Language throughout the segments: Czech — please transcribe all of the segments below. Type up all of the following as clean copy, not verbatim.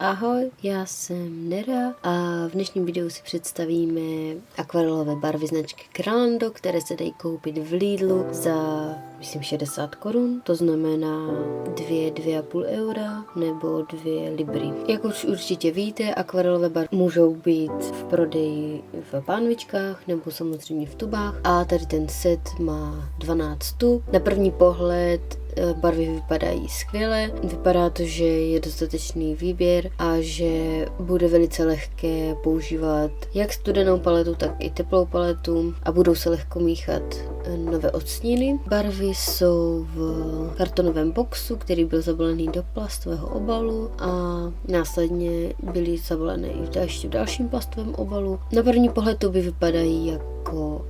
Ahoj, já jsem Nera a v dnešním videu si představíme akvarelové barvy značky Kralando, které se dají koupit v Lidlu za, myslím, 60 korun, to znamená 2,5 eura nebo 2 libry. Jak už určitě víte, akvarelové barvy můžou být v prodeji v pánvičkách nebo samozřejmě v tubách a tady ten set má 12 tub. Na první pohled barvy vypadají skvěle, vypadá to, že je dostatečný výběr a že bude velice lehké používat jak studenou paletu, tak i teplou paletu a budou se lehko míchat nové odstíny. Barvy jsou v kartonovém boxu, který byl zabalený do plastového obalu a následně byly zabalené i v dalším plastovém obalu. Na první pohled tuby vypadají jako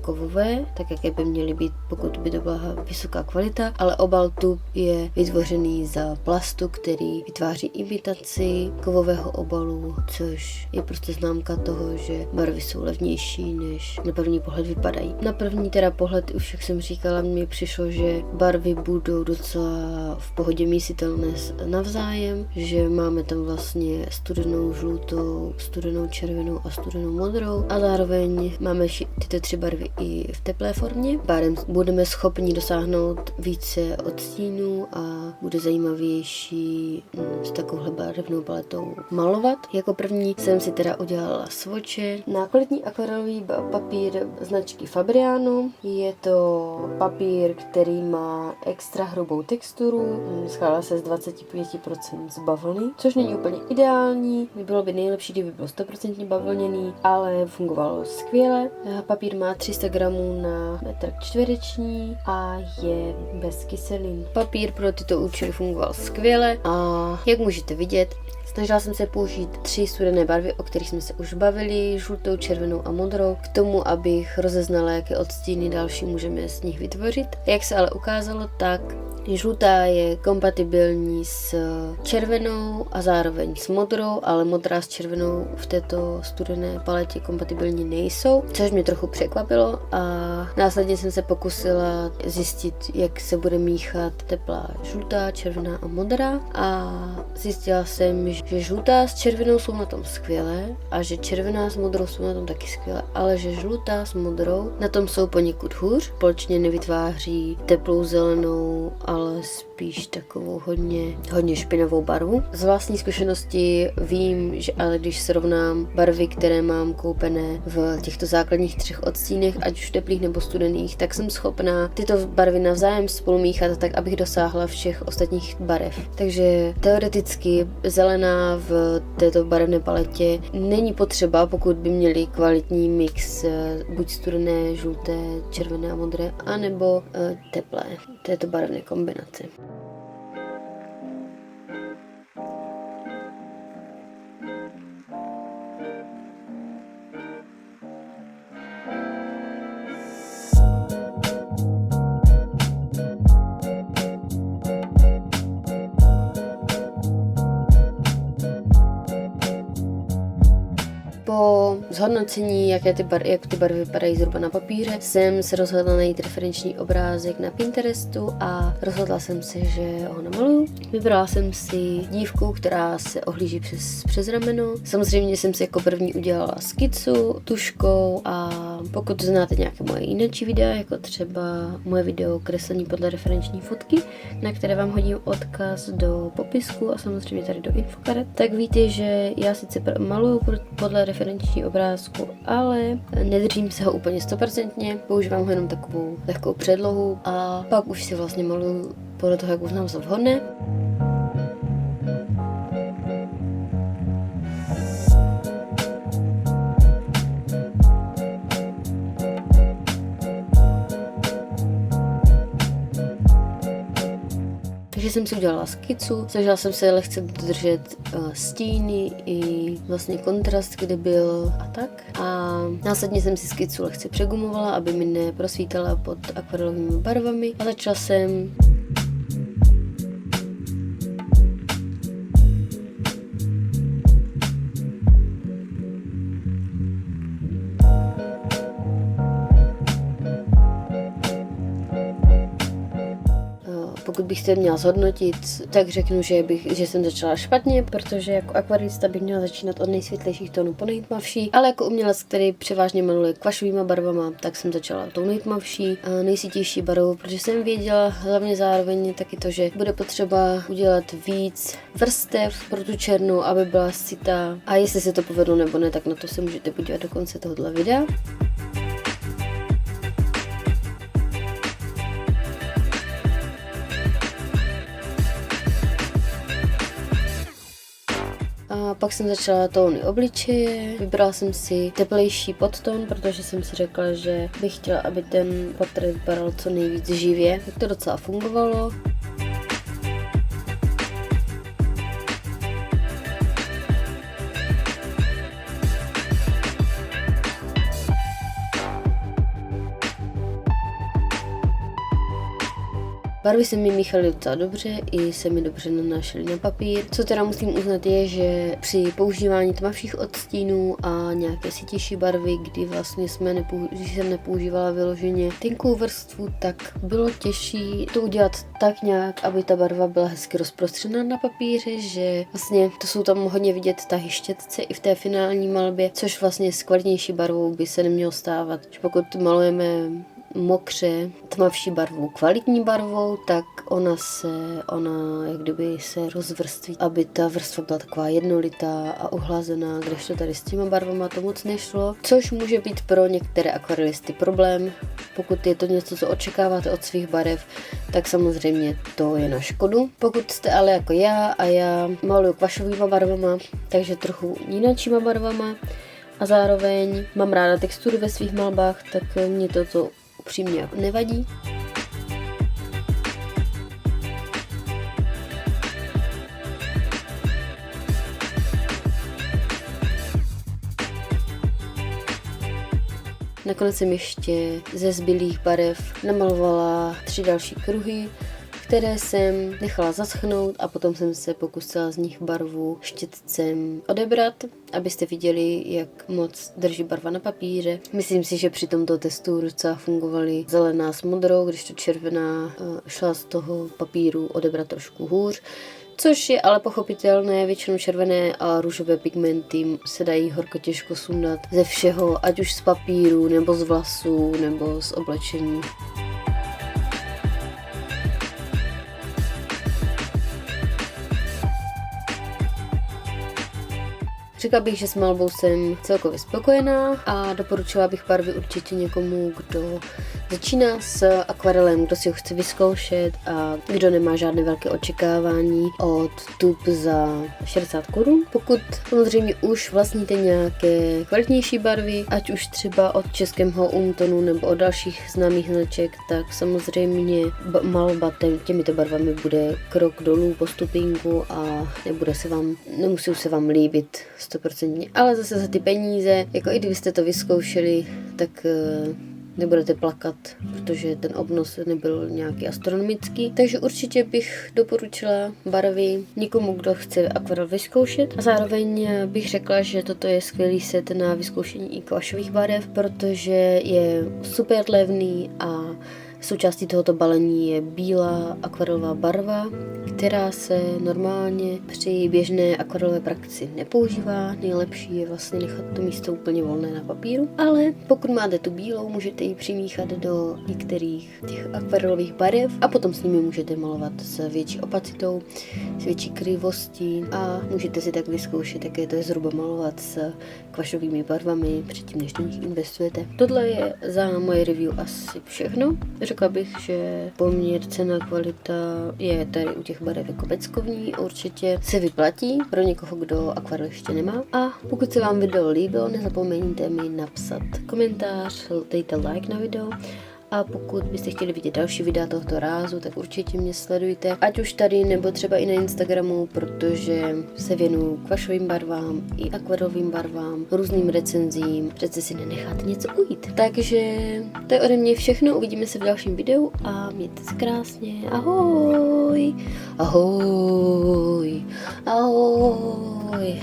kovové, tak jaké by měly být, pokud by to byla vysoká kvalita, ale obal tub je vytvořený za plastu, který vytváří imitaci kovového obalu, což je prostě známka toho, že barvy jsou levnější, než na první pohled vypadají. Na první pohled, už jak jsem říkala, mi přišlo, že barvy budou docela v pohodě mísitelné navzájem, že máme tam vlastně studenou žlutou, studenou červenou a studenou modrou a zároveň máme tyto tři barvy i v teplé formě. Pádem budeme schopni dosáhnout více odstínů a bude zajímavější s takovouhle barevnou paletou malovat. Jako první jsem si teda udělala svoče na kvalitní akvarelový papír značky Fabriano. Je to papír, který má extra hrubou texturu, skládá se z 25% z bavlny, což není úplně ideální. Bylo by nejlepší, kdyby byl 100% bavlněný, ale fungovalo skvěle. Papír má 300 gramů na metr čtvereční a je bez kyselin. Papír pro tyto účely fungoval skvěle a jak můžete vidět, snažila jsem se použít 3 studené barvy, o kterých jsme se už bavili, žlutou, červenou a modrou, k tomu, abych rozeznala, jaké odstíny další můžeme z nich vytvořit. Jak se ale ukázalo, tak žlutá je kompatibilní s červenou a zároveň s modrou, ale modrá s červenou v této studené paletě kompatibilní nejsou, což mě trochu překvapilo a následně jsem se pokusila zjistit, jak se bude míchat teplá žlutá, červená a modrá a zjistila jsem, že žlutá s červenou jsou na tom skvěle a že červená s modrou jsou na tom taky skvěle, ale že žlutá s modrou na tom jsou poněkud hůř, společně nevytváří teplou zelenou, ale spíš takovou hodně špinavou barvu. Z vlastní zkušenosti vím, že ale když srovnám barvy, které mám koupené v těchto základních 3 odstínech, ať už teplých nebo studených, tak jsem schopná tyto barvy navzájem spolu míchat tak, abych dosáhla všech ostatních barev. Takže teoreticky zelená v této barevné paletě není potřeba, pokud by měli kvalitní mix buď studené, žluté, červené a modré, anebo teplé této barevné kombinace. Po zhodnocení, jak ty barvy vypadají zhruba na papíře, jsem se rozhodla najít referenční obrázek na Pinterestu a rozhodla jsem se, že ho namaluju. Vybrala jsem si dívku, která se ohlíží přes rameno. Samozřejmě jsem si jako první udělala skicu tuškou a pokud znáte nějaké moje jiné videa, jako třeba moje video kreslení podle referenční fotky, na které vám hodím odkaz do popisku a samozřejmě tady do infokaret, tak víte, že já sice maluju podle referenční obrázku, ale nedržím se ho úplně 100%, používám ho jenom takovou lehkou předlohu a pak už si vlastně maluju podle toho, jak uznám za vhodné. Takže jsem si udělala skicu, snažila jsem se lehce dodržet stíny i vlastně kontrast, kde byl a tak. A následně jsem si skicu lehce přegumovala, aby mi neprosvítala pod akvarelovými barvami a začala jsem pokud bych se měla zhodnotit, tak řeknu, že jsem začala špatně, protože jako akvarelista bych měla začínat od nejsvětlejších tónů po nejtmavší, ale jako umělec, který převážně maluje kvašovýma barvama, tak jsem začala tou nejtmavší a nejsytější barvou, protože jsem věděla hlavně zároveň taky to, že bude potřeba udělat víc vrstev pro tu černou, aby byla sytá. A jestli se to povedlo nebo ne, tak na to se můžete podívat do konce tohoto videa. A pak jsem začala tóny obličeje, vybrala jsem si teplejší podtón, protože jsem si řekla, že bych chtěla, aby ten portrét vypadal co nejvíc živě. Tak to docela fungovalo. Barvy se mi míchaly docela dobře, i se mi dobře nanášely na papír. Co teda musím uznat je, že při používání tmavších odstínů a nějaké sytější barvy, kdy vlastně když jsem nepoužívala vyloženě tenkou vrstvu, tak bylo těžší to udělat tak nějak, aby ta barva byla hezky rozprostřená na papíře, že vlastně to jsou tam hodně vidět tahy štětce i v té finální malbě, což vlastně s kvalitnější barvou by se nemělo stávat. Že pokud malujeme mokře tmavší barvou, kvalitní barvou, tak ona jak kdyby se rozvrství, aby ta vrstva byla taková jednolitá a uhlazená, kdežto tady s těma barvama to moc nešlo, což může být pro některé akvarelisty problém. Pokud je to něco, co očekáváte od svých barev, tak samozřejmě to je na škodu. Pokud jste ale jako já a já maluju kvašovýma barvama, takže trochu jináčíma barvama a zároveň mám ráda texturu ve svých malbách, tak mě toto upřímně jako nevadí. Nakonec jsem ještě ze zbylých barev namalovala 3 další kruhy, které jsem nechala zaschnout a potom jsem se pokusila z nich barvu štětcem odebrat, abyste viděli, jak moc drží barva na papíře. Myslím si, že při tomto testu docela fungovaly zelená s modrou, když to červená šla z toho papíru odebrat trošku hůř. Což je ale pochopitelné, většinou červené a růžové pigmenty se dají horko těžko sundat ze všeho, ať už z papíru, nebo z vlasů, nebo z oblečení. Řekla bych, že s malbou jsem celkově spokojená a doporučila bych barvy určitě někomu, kdo začíná s akvarelem, kdo si ho chce vyzkoušet a kdo nemá žádné velké očekávání od tub za 60 korun. Pokud samozřejmě už vlastníte nějaké kvalitnější barvy, ať už třeba od českého Umtonu nebo od dalších známých značek, tak samozřejmě malba těmito barvami bude krok dolů po stupínku a nemusí se vám líbit 100%. Ale zase za ty peníze, jako i kdybyste to vyzkoušeli, tak nebudete plakat, protože ten obnos nebyl nějaký astronomický. Takže určitě bych doporučila barvy někomu, kdo chce akvarel vyzkoušet. A zároveň bych řekla, že toto je skvělý set na vyzkoušení i kvašových barev, protože je super levný a součástí tohoto balení je bílá akvarelová barva, která se normálně při běžné akvarelové praxi nepoužívá. Nejlepší je vlastně nechat to místo úplně volné na papíru, ale pokud máte tu bílou, můžete ji přimíchat do některých těch akvarelových barev a potom s nimi můžete malovat s větší opacitou, s větší krivostí a můžete si tak vyzkoušet, jaké to je zhruba malovat s kvašovými barvami předtím, než do nich investujete. Tohle je za moje review asi všechno. Řekla bych, že poměr cena kvalita je tady u těch barev jako peckovní, určitě se vyplatí pro někoho, kdo akvarel ještě nemá. A pokud se vám video líbilo, nezapomeňte mi napsat komentář, dejte like na video. A pokud byste chtěli vidět další videa tohoto rázu, tak určitě mě sledujte, ať už tady nebo třeba i na Instagramu, protože se věnuju kvašovým barvám i akvarelovým barvám, různým recenzím, přece si nenecháte něco ujít. Takže to je ode mě všechno, uvidíme se v dalším videu a mějte se krásně, ahoj, ahoj, ahoj.